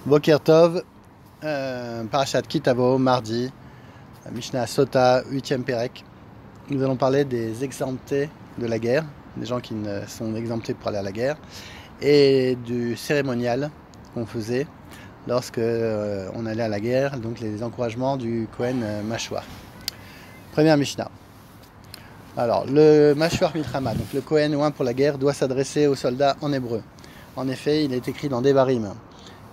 Boker Tov, Parashat Kitavo, mardi, Mishnah Sota, 8e Pérec. Nous allons parler des exemptés de la guerre, des gens qui ne sont exemptés pour aller à la guerre, et du cérémonial qu'on faisait lorsque on allait à la guerre, donc les encouragements du Kohen Mashwar. Première Mishnah. Alors, le Mashwar Milchama, donc le Kohen oint pour la guerre, doit s'adresser aux soldats en hébreu. En effet, il est écrit dans Devarim.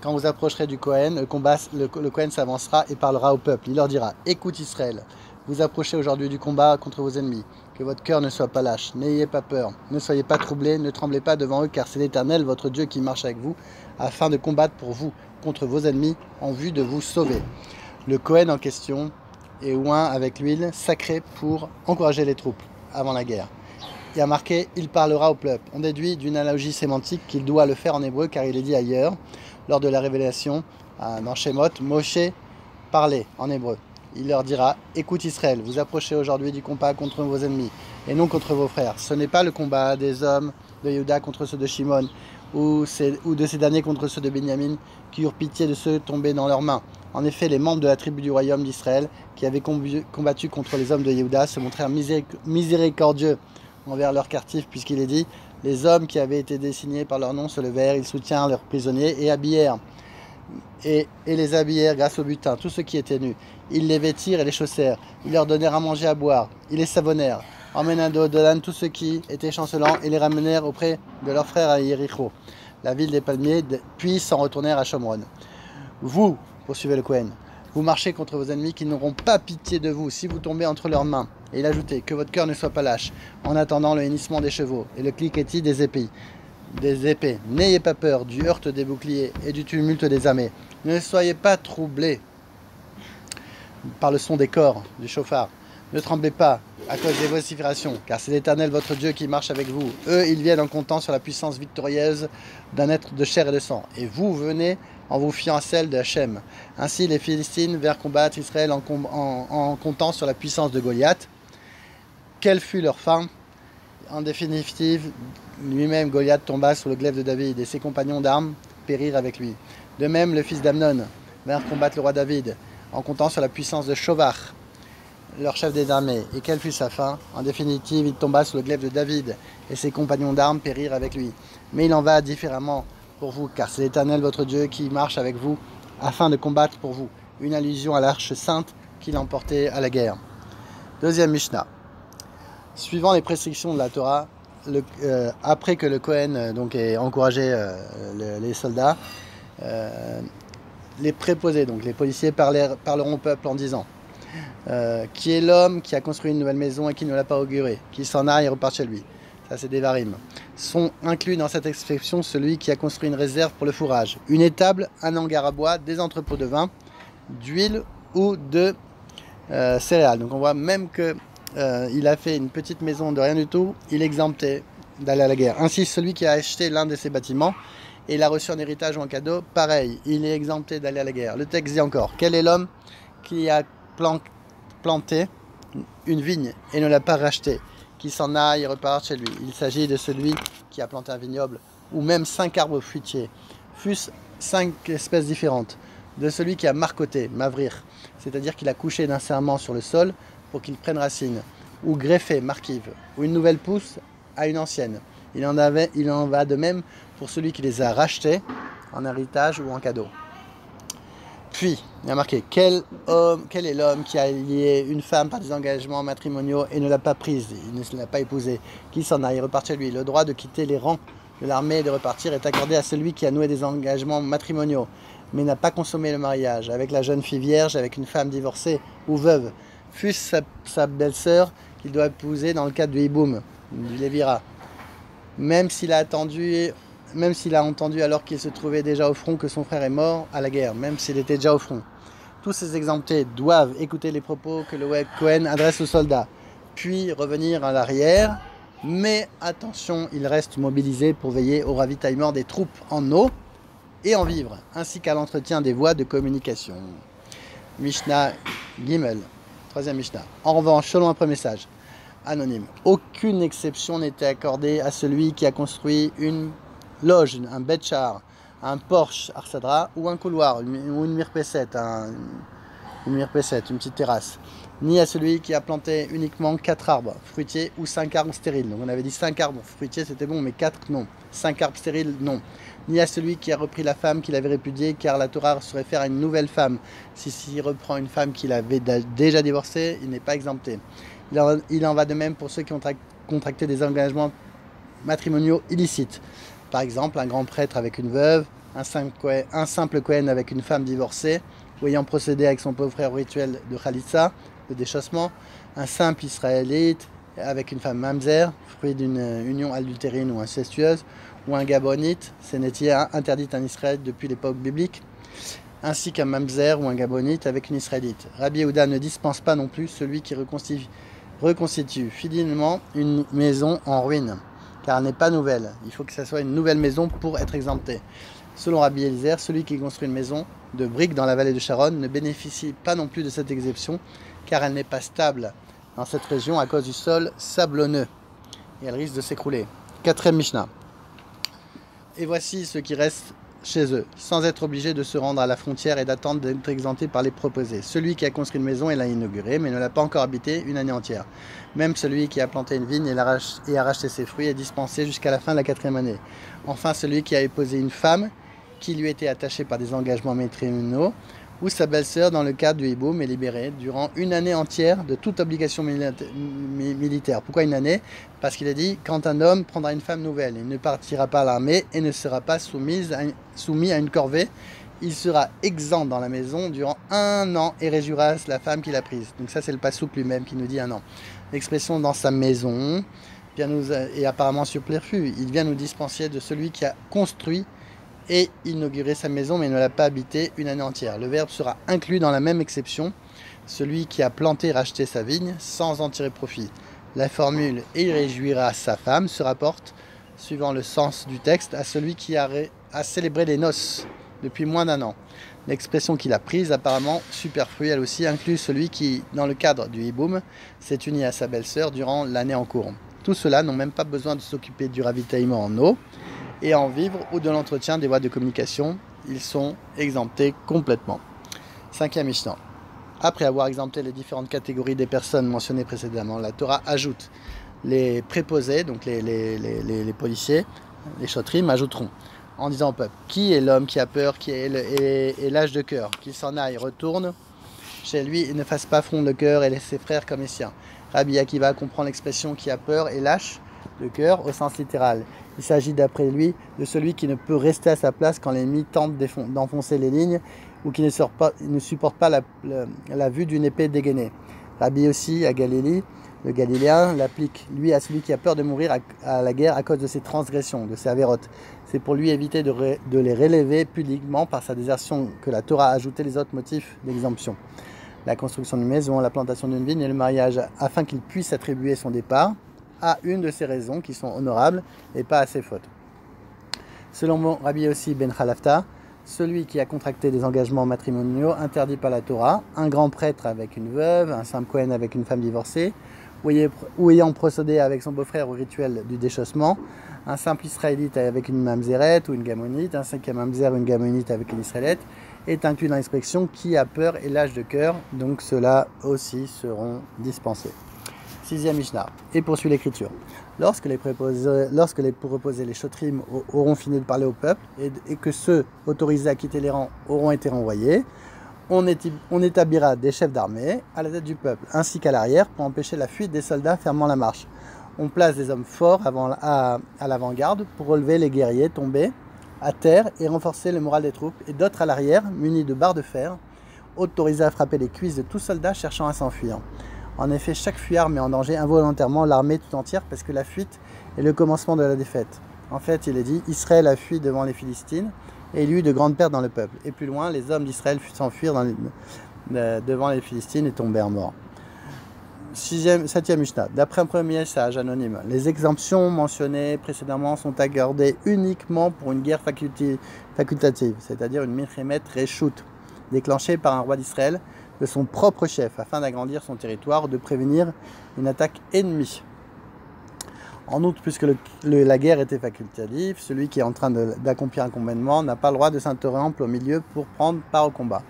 Quand vous approcherez du Kohen, le Kohen s'avancera et parlera au peuple. Il leur dira: écoute Israël, vous approchez aujourd'hui du combat contre vos ennemis. Que votre cœur ne soit pas lâche, n'ayez pas peur, ne soyez pas troublés, ne tremblez pas devant eux, car c'est l'Éternel, votre Dieu, qui marche avec vous, afin de combattre pour vous contre vos ennemis, en vue de vous sauver. Le Kohen en question est oint avec l'huile sacrée pour encourager les troupes avant la guerre. Il y a marqué: il parlera au peuple. On déduit d'une analogie sémantique qu'il doit le faire en hébreu, car il est dit ailleurs, lors de la révélation dans Shemot, Moshe parlait en hébreu. Il leur dira: écoute Israël, vous approchez aujourd'hui du combat contre vos ennemis et non contre vos frères. Ce n'est pas le combat des hommes de Yehuda contre ceux de Shimon ou de ces derniers contre ceux de Benjamin qui eurent pitié de ceux tombés dans leurs mains. En effet, les membres de la tribu du royaume d'Israël qui avaient combattu contre les hommes de Yehuda se montrèrent miséricordieux envers leurs captifs, puisqu'il est dit: les hommes qui avaient été désignés par leur nom se levèrent, ils soutiennent leurs prisonniers et habillèrent. Et les habillèrent grâce au butin, tous ceux qui étaient nus. Ils les vêtirent et les chaussèrent. Ils leur donnèrent à manger, à boire. Ils les savonnèrent. Emmenant d'Odan tous ceux qui étaient chancelants et les ramenèrent auprès de leurs frères à Yéricho, la ville des palmiers, puis s'en retournèrent à Shomron. Vous, poursuivait le Kohen, vous marchez contre vos ennemis qui n'auront pas pitié de vous si vous tombez entre leurs mains. Et il ajoutait: que votre cœur ne soit pas lâche, en attendant le hennissement des chevaux et le cliquetis des épées. N'ayez pas peur du heurte des boucliers et du tumulte des armées. Ne soyez pas troublés par le son des corps, du chauffard. Ne tremblez pas à cause des vociférations, car c'est l'Éternel votre Dieu qui marche avec vous. Eux, ils viennent en comptant sur la puissance victorieuse d'un être de chair et de sang. Et vous venez en vous fiant à celle de Hachem. Ainsi, les Philistines vinrent combattre Israël en comptant sur la puissance de Goliath. Quelle fut leur fin? En définitive, lui-même, Goliath, tomba sous le glaive de David, et ses compagnons d'armes périrent avec lui. De même, le fils d'Amnon vint combattre le roi David, en comptant sur la puissance de Shovar, leur chef des armées. Et quelle fut sa fin? En définitive, il tomba sous le glaive de David, et ses compagnons d'armes périrent avec lui. Mais il en va différemment pour vous, car c'est l'Éternel votre Dieu qui marche avec vous, afin de combattre pour vous. Une allusion à l'arche sainte qu'il emportait à la guerre. Deuxième Mishnah. Suivant les prescriptions de la Torah, après que le Kohen donc ait encouragé les soldats, les préposés, donc les policiers, parleront au peuple en disant: qui est l'homme qui a construit une nouvelle maison et qui ne l'a pas augurée, qu'il s'en aille et reparte chez lui. Ça, c'est Devarim. Sont inclus dans cette expression celui qui a construit une réserve pour le fourrage, une étable, un hangar à bois, des entrepôts de vin, d'huile ou de céréales. Donc on voit même que il a fait une petite maison de rien du tout, il est exempté d'aller à la guerre. Ainsi, celui qui a acheté l'un de ces bâtiments et l'a reçu en héritage ou en cadeau, pareil, il est exempté d'aller à la guerre. Le texte dit encore: quel est l'homme qui a planté une vigne et ne l'a pas rachetée, qui s'en aille et repart chez lui. Il s'agit de celui qui a planté un vignoble, ou même 5 arbres fruitiers, fût-ce 5 espèces différentes, de celui qui a marcoté, mavrir, c'est-à-dire qu'il a couché d'un serment sur le sol pour qu'il prenne racine, ou greffé, marquive, ou une nouvelle pousse à une ancienne. Il en va de même pour celui qui les a rachetés en héritage ou en cadeau. Puis, il y a marqué: quel est l'homme qui a lié une femme par des engagements matrimoniaux et ne l'a pas prise, il ne l'a pas épousée, qu'il s'en aille, repart chez lui. Le droit de quitter les rangs de l'armée et de repartir est accordé à celui qui a noué des engagements matrimoniaux, mais n'a pas consommé le mariage, avec la jeune fille vierge, avec une femme divorcée ou veuve, fût-ce sa belle-sœur qu'il doit épouser dans le cadre du hiboum, du lévira, même s'il a entendu alors qu'il se trouvait déjà au front que son frère est mort à la guerre, même s'il était déjà au front. Tous ces exemptés doivent écouter les propos que le Kohen adresse aux soldats, puis revenir à l'arrière, mais attention, ils restent mobilisés pour veiller au ravitaillement des troupes en eau et en vivres, ainsi qu'à l'entretien des voies de communication. Mishnah Gimel, troisième Mishnah. En revanche, selon un premier message anonyme, aucune exception n'était accordée à celui qui a construit une loge, un betchar, un porche Arsadra ou un couloir ou une mirpesset, une petite terrasse, ni à celui qui a planté uniquement 4 arbres fruitiers ou 5 arbres stériles. Donc on avait dit 5 arbres fruitiers c'était bon, mais 4 non. 5 arbres stériles non. Ni à celui qui a repris la femme qu'il avait répudiée, car la Torah se réfère à une nouvelle femme. S'il reprend une femme qu'il avait déjà divorcée, il n'est pas exempté. Il en va de même pour ceux qui ont contracté des engagements matrimoniaux illicites. Par exemple, un grand prêtre avec une veuve, un simple Kohen avec une femme divorcée, ou ayant procédé avec son pauvre frère au rituel de Khalitsa, de déchaussement, un simple Israélite avec une femme mamzer, fruit d'une union adultérine ou incestueuse, ou un gabonite, sénétier interdite en Israël depuis l'époque biblique, ainsi qu'un mamzer ou un gabonite avec une israélite. Rabbi Yehuda ne dispense pas non plus celui qui reconstitue fidèlement une maison en ruine, car elle n'est pas nouvelle. Il faut que ce soit une nouvelle maison pour être exempté. Selon Rabbi Eliezer, celui qui construit une maison de briques dans la vallée de Sharon ne bénéficie pas non plus de cette exception, car elle n'est pas stable dans cette région à cause du sol sablonneux, et elle risque de s'écrouler. 4e Mishnah. Et voici ceux qui restent chez eux, sans être obligés de se rendre à la frontière et d'attendre d'être exemptés par les proposés. Celui qui a construit une maison et l'a inaugurée, mais ne l'a pas encore habitée une année entière. Même celui qui a planté une vigne et a racheté ses fruits est dispensé jusqu'à la fin de la 4e année. Enfin, celui qui a épousé une femme qui lui était attachée par des engagements matrimoniaux, ou sa belle-sœur dans le cadre du hiboum est libérée durant une année entière de toute obligation militaire. Pourquoi une année? Parce qu'il a dit, quand un homme prendra une femme nouvelle, il ne partira pas à l'armée et ne sera pas soumis à une corvée, il sera exempt dans la maison durant 1 an et réjouira la femme qu'il a prise. Donc ça c'est le passouk lui-même qui nous dit 1 an. L'expression dans sa maison est apparemment superflue. Il vient nous dispenser de celui qui a construit et inaugurer sa maison mais ne l'a pas habité une année entière. Le verbe sera inclus dans la même exception, celui qui a planté et racheté sa vigne sans en tirer profit. La formule « et il réjouira sa femme » se rapporte, suivant le sens du texte, à celui qui a célébré les noces depuis moins d'1 an. L'expression qu'il a prise, apparemment superflue, elle aussi inclut celui qui, dans le cadre du hiboum, s'est uni à sa belle-sœur durant l'année en cours. Tous ceux-là n'ont même pas besoin de s'occuper du ravitaillement en eau et en vivre ou de l'entretien des voies de communication. Ils sont exemptés complètement. 5e Mishnah. Après avoir exempté les différentes catégories des personnes mentionnées précédemment, la Torah ajoute les préposés, donc les policiers, les shotrim ajouteront en disant au peuple, qui est l'homme qui a peur, qui est l'âge de cœur, qu'il s'en aille, retourne chez lui et ne fasse pas front de cœur et laisse ses frères comme les siens. Rabbi Akiva comprend l'expression qui a peur et lâche le cœur au sens littéral. Il s'agit d'après lui de celui qui ne peut rester à sa place quand l'ennemi tente d'enfoncer les lignes ou qui ne supporte pas la vue d'une épée dégainée. Rabbi aussi à Galilée, le Galiléen, l'applique lui à celui qui a peur de mourir à la guerre à cause de ses transgressions, de ses avérotes. C'est pour lui éviter de les relever publiquement par sa désertion que la Torah a ajouté les autres motifs d'exemption. La construction d'une maison, la plantation d'une vigne et le mariage afin qu'il puisse attribuer son départ à une de ces raisons qui sont honorables et pas à ses fautes. Selon Rabbi aussi ben Khalafta, celui qui a contracté des engagements matrimoniaux interdits par la Torah, un grand prêtre avec une veuve, un simple Kohen avec une femme divorcée, ou ayant procédé avec son beau-frère au rituel du déchaussement, un simple Israélite avec une mamzeret ou une gamonite, un cinquième mamzer ou une gamonite avec une Israélite, est inclus dans l'expression qui a peur et l'âge de cœur, donc ceux-là aussi seront dispensés. 6e Mishnah, et poursuit l'écriture. Lorsque les proposés, les shotrim, auront fini de parler au peuple et que ceux autorisés à quitter les rangs auront été renvoyés, on établira des chefs d'armée à la tête du peuple, ainsi qu'à l'arrière pour empêcher la fuite des soldats fermant la marche. On place des hommes forts à l'avant-garde pour relever les guerriers tombés à terre et renforcer le moral des troupes, et d'autres à l'arrière, munis de barres de fer, autorisés à frapper les cuisses de tout soldat cherchant à s'enfuir. En effet, chaque fuyard met en danger involontairement l'armée tout entière parce que la fuite est le commencement de la défaite. En fait, il est dit, Israël a fui devant les Philistines et il y eut de grandes pertes dans le peuple. Et plus loin, les hommes d'Israël s'enfuirent devant les Philistines et tombèrent morts. 7e Mishnah. D'après un premier sage anonyme, les exemptions mentionnées précédemment sont accordées uniquement pour une guerre facultative, c'est-à-dire une milchemet reshut, déclenchée par un roi d'Israël de son propre chef, afin d'agrandir son territoire ou de prévenir une attaque ennemie. En outre, puisque la guerre était facultative, celui qui est en train d'accomplir un commandement n'a pas le droit de s'interrompre au milieu pour prendre part au combat.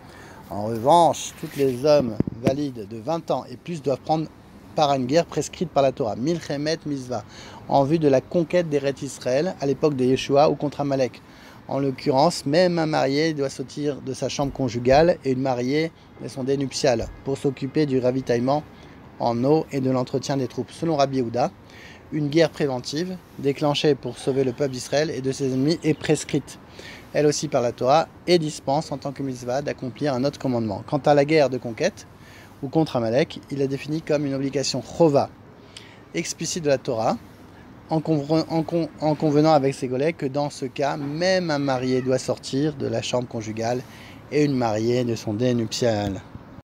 En revanche, tous les hommes valides de 20 ans et plus doivent prendre part à une guerre prescrite par la Torah, Milchemet Mizvah, en vue de la conquête d'Eretz Israël à l'époque de Yeshua ou contre Amalek. En l'occurrence, même un marié doit sortir de sa chambre conjugale et une mariée de son dé nuptial pour s'occuper du ravitaillement en eau et de l'entretien des troupes. Selon Rabbi Yehuda, une guerre préventive déclenchée pour sauver le peuple d'Israël et de ses ennemis est prescrite, elle aussi par la Torah, et dispense en tant que mitzvah d'accomplir un autre commandement. Quant à la guerre de conquête ou contre Amalek, il est défini comme une obligation chova, explicite de la Torah, en convenant avec ses collègues que dans ce cas, même un marié doit sortir de la chambre conjugale et une mariée de son dé nuptial.